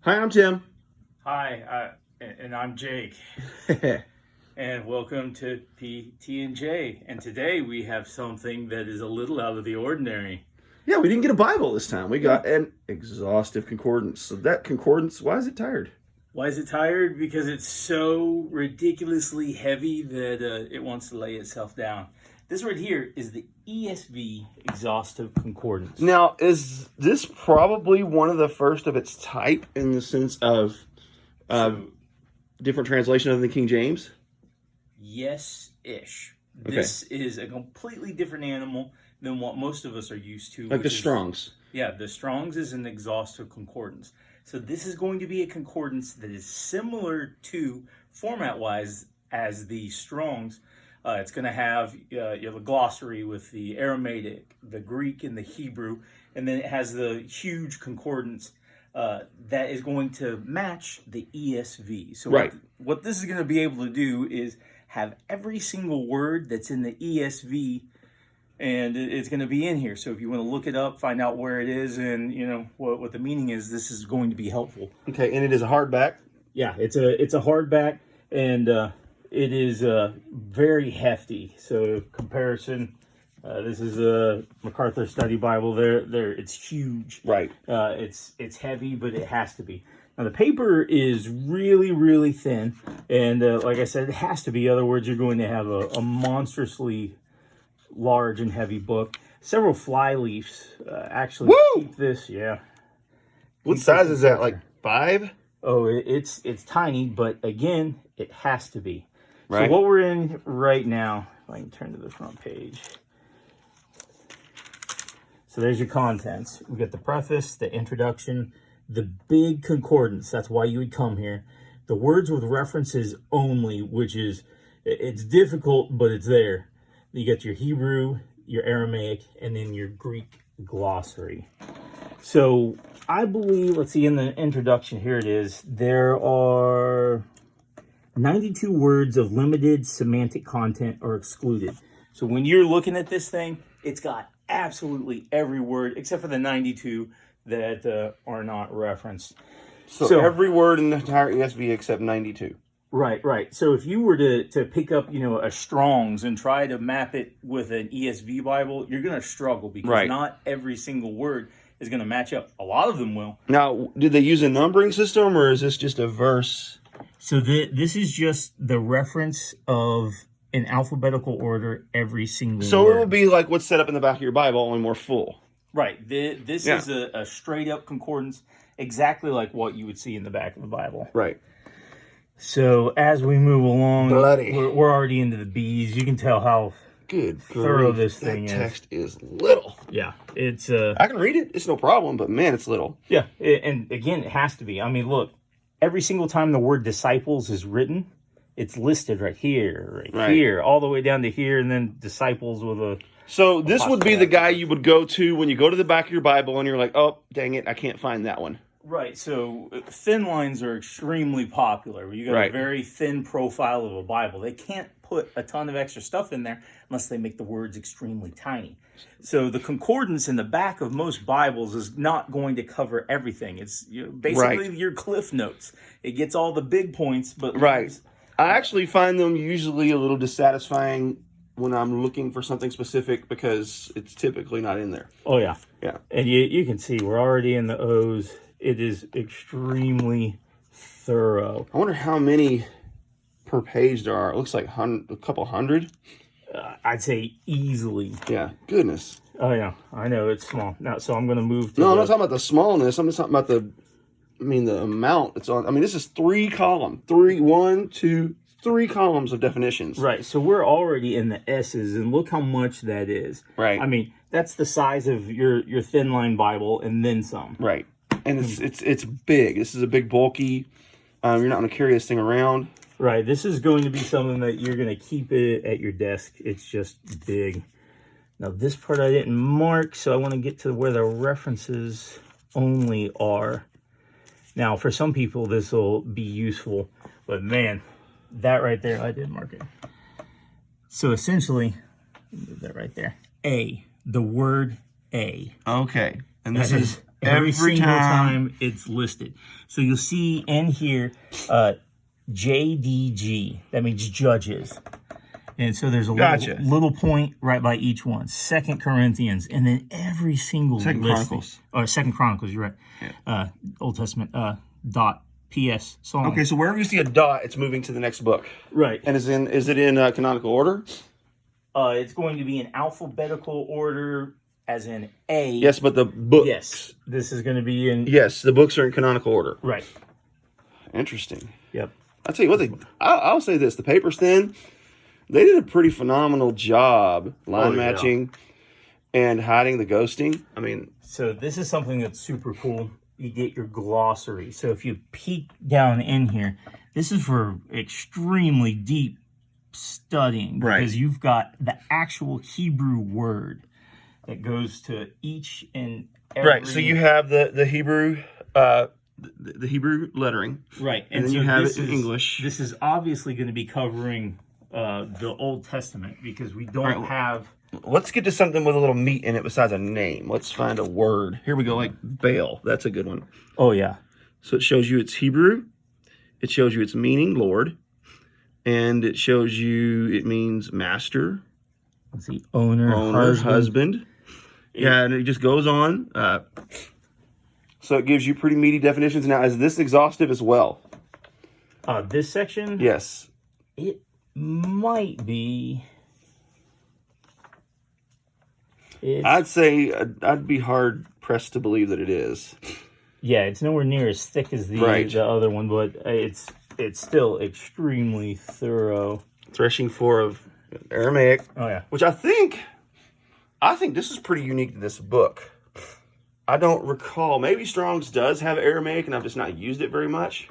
Hi, I'm Tim. Hi, and I'm Jake, and welcome to PT&J. And today we have something that is a little out of the ordinary. Yeah, we didn't get a Bible this time. We got an exhaustive concordance. So that concordance, why is it tired? Why is it tired? Because it's so ridiculously heavy that it wants to lay itself down. This right here is the ESV Exhaustive Concordance. Now, is this probably one of the first of its type in the sense of different translation of the King James? Yes-ish. Okay. This is a completely different animal than what most of us are used to. Like the Strong's. Yeah, the Strong's is an exhaustive concordance. So this is going to be a concordance that is similar to, format-wise, as the Strong's. It's going to have the glossary with the Aramaic, the Greek, and the Hebrew. And then it has the huge concordance that is going to match the ESV. So right. What this is going to be able to do is have every single word that's in the ESV, and it's going to be in here. So if you want to look it up, find out where it is, and you know what the meaning is, this is going to be helpful. Okay, and it is a hardback. Yeah, it's a hardback, and it is very hefty. So comparison, this is a MacArthur Study Bible. There, it's huge. Right. It's heavy, but it has to be. Now the paper is really, really thin, and like I said, it has to be. In other words, you're going to have a monstrously large and heavy book. Several fly leaves actually keep this. Yeah. What size is that? Like 5? Oh, it's tiny, but again, it has to be. Right. So what we're in right now, if I can turn to the front page. So there's your contents. We got the preface, the introduction, the big concordance. That's why you would come here. The words with references only, which is, it's difficult, but it's there. You got your Hebrew, your Aramaic, and then your Greek glossary. So I believe, let's see, in the introduction, here it is. There are 92 words of limited semantic content are excluded. So when you're looking at this thing, it's got absolutely every word except for the 92 that are not referenced. So every word in the entire ESV except 92. Right. So if you were to pick up, a Strong's and try to map it with an ESV Bible, you're going to struggle because not every single word is going to match up. A lot of them will. Now, did they use a numbering system or is this just a verse? So this is just the reference of an alphabetical order every single word. So it would be like what's set up in the back of your Bible, only more full. Right. This is a straight up concordance, exactly like what you would see in the back of the Bible. Right. So as we move along, we're already into the B's. You can tell how thorough this thing is. That text is little. Yeah, it's I can read it. It's no problem, but man, it's little. Yeah, and again, it has to be. I mean, look, every single time the word disciples is written, it's listed right here, here, all the way down to here, and then disciples with a... So this would be the guy you would go to when you go to the back of your Bible and you're like, oh, dang it, I can't find that one. Right, so thin lines are extremely popular. You got a very thin profile of a Bible. They can't put a ton of extra stuff in there unless they make the words extremely tiny. So the concordance in the back of most Bibles is not going to cover everything. It's basically your Cliff Notes. It gets all the big points, but... Right. I actually find them usually a little dissatisfying when I'm looking for something specific because it's typically not in there. Oh, yeah. Yeah. And you can see we're already in the O's. It is extremely thorough. I wonder how many per page there are. It looks like a couple hundred. I'd say easily. Yeah. Goodness. Oh, yeah. I know it's small. Now, so I'm going to move to... No, I'm not talking about the smallness. I'm just talking about the amount it's on. I mean, this is 3 columns. 3 columns of definitions. Right. So we're already in the S's, and look how much that is. Right. I mean, that's the size of your thin line Bible and then some. Right. And it's big. This is a big, bulky. You're not going to carry this thing around. Right. This is going to be something that you're going to keep it at your desk. It's just big. Now, this part I didn't mark, so I want to get to where the references only are. Now, for some people, this will be useful, but man, that right there, I did mark it. So essentially, move that right there. A, the word A. Okay. And this is Every single time it's listed. So you'll see in here, JDG. That means judges. And so there's a little point right by each one. 2 Corinthians, and then every single Chronicles. Or 2 Chronicles, you're right. Yeah. Old Testament, dot, PS, Psalm. Okay, so wherever you see a dot, it's moving to the next book. Right. And is it in canonical order? It's going to be in alphabetical order, as in A. Yes, but the books. Yes, this is going to be in. Yes, the books are in canonical order. Right. Interesting. Yep. I'll tell you what, I'll say this. The paper's thin. They did a pretty phenomenal job line matching and hiding the ghosting. I mean. So this is something that's super cool. You get your glossary. So if you peek down in here, this is for extremely deep studying. Right. Because you've got the actual Hebrew word that goes to each and every. Right. So you have the Hebrew, the Hebrew lettering. Right. And then so you have it in English. This is obviously going to be covering the Old Testament because we don't have. Let's get to something with a little meat in it besides a name. Let's find a word. Here we go, like Baal. That's a good one. Oh, yeah. So it shows you it's Hebrew. It shows you its meaning, Lord. And it shows you it means master. Let's see, owner, husband. Yeah, and it just goes on. So it gives you pretty meaty definitions. Now, is this exhaustive as well? This section? Yes. It might be. I'd say I'd be hard pressed to believe that it is. Yeah, it's nowhere near as thick as the other one, but it's still extremely thorough. Threshing floor of Aramaic. Oh yeah, which I think this is pretty unique to this book. I don't recall. Maybe Strong's does have Aramaic, and I've just not used it very much.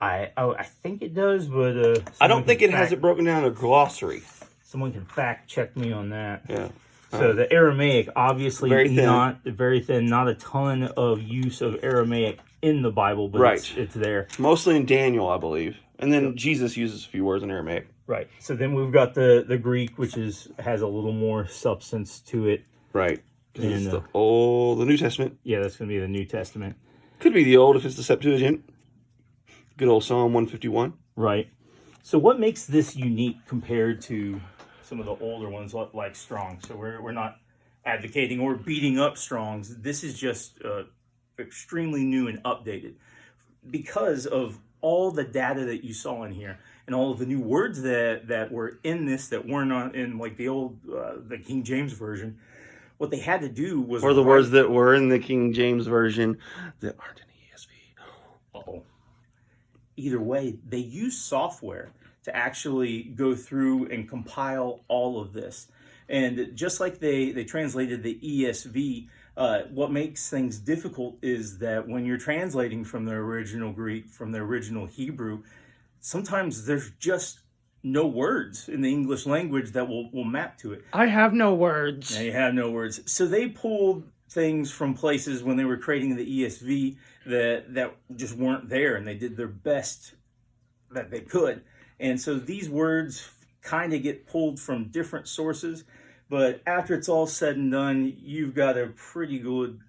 I think it does, but I don't think it has it broken down in a glossary. Someone can fact check me on that. Yeah. So the Aramaic, obviously very thin, not a ton of use of Aramaic in the Bible, but it's there. Mostly in Daniel, I believe. And then Jesus uses a few words in Aramaic. Right. So then we've got the Greek, which has a little more substance to it. Right. And it's the New Testament. Yeah, that's going to be the New Testament. Could be the Old if it's the Septuagint. Good old Psalm 151. Right. So what makes this unique compared to some of the older ones like Strong's? So we're not advocating or beating up Strong's. This is just extremely new and updated because of all the data that you saw in here and all of the new words that were in this that weren't in like the old the King James version. What they had to do was the words that were in the King James version that aren't in the ESV. Uh-oh. Either way, they use software to actually go through and compile all of this. And just like they translated the ESV, what makes things difficult is that when you're translating from the original Greek, from the original Hebrew, sometimes there's just no words in the English language that will map to it. I have no words. Yeah, you have no words. So they pulled things from places when they were creating the ESV that just weren't there, and they did their best that they could. And so these words kind of get pulled from different sources, but after it's all said and done, you've got a pretty good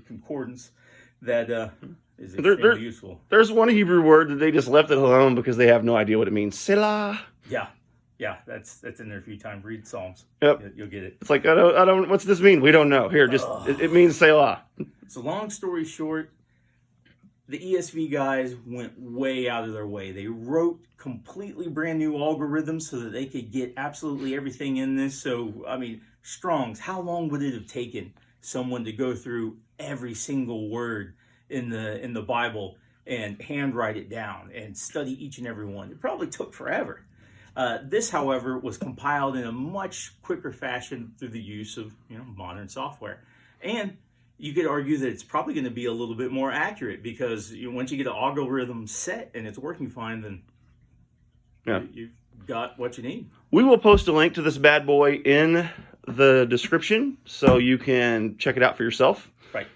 concordance that is extremely useful. There's one Hebrew word that they just left it alone because they have no idea what it means. Selah. Yeah, that's in there a few times. Read Psalms. Yep. You'll get it. It's like, I don't, what's this mean? We don't know. Here, just, it means Selah. So long story short, the ESV guys went way out of their way. They wrote completely brand new algorithms so that they could get absolutely everything in this. So, I mean, Strong's, how long would it have taken someone to go through every single word in the Bible and handwrite it down and study each and every one? It probably took forever. This, however, was compiled in a much quicker fashion through the use of modern software. And you could argue that it's probably going to be a little bit more accurate because once you get an algorithm set and it's working fine, then you've got what you need. We will post a link to this bad boy in the description so you can check it out for yourself. Right.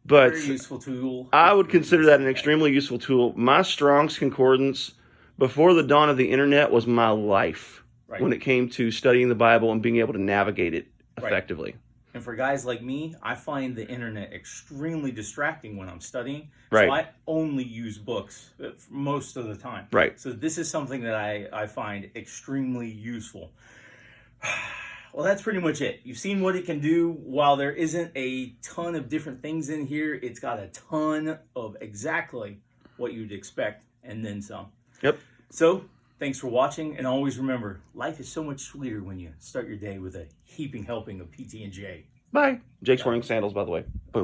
But very useful tool. I would consider that an extremely useful tool. My Strong's Concordance before the dawn of the internet was my life when it came to studying the Bible and being able to navigate it effectively. And for guys like me, I find the internet extremely distracting when I'm studying. Right. So I only use books most of the time. Right. So this is something that I find extremely useful. Well, that's pretty much it. You've seen what it can do. While there isn't a ton of different things in here, it's got a ton of exactly what you'd expect and then some. Yep. So thanks for watching, and always remember, life is so much sweeter when you start your day with a heaping helping of PT&J. Bye. Jake's wearing sandals, by the way. Boom.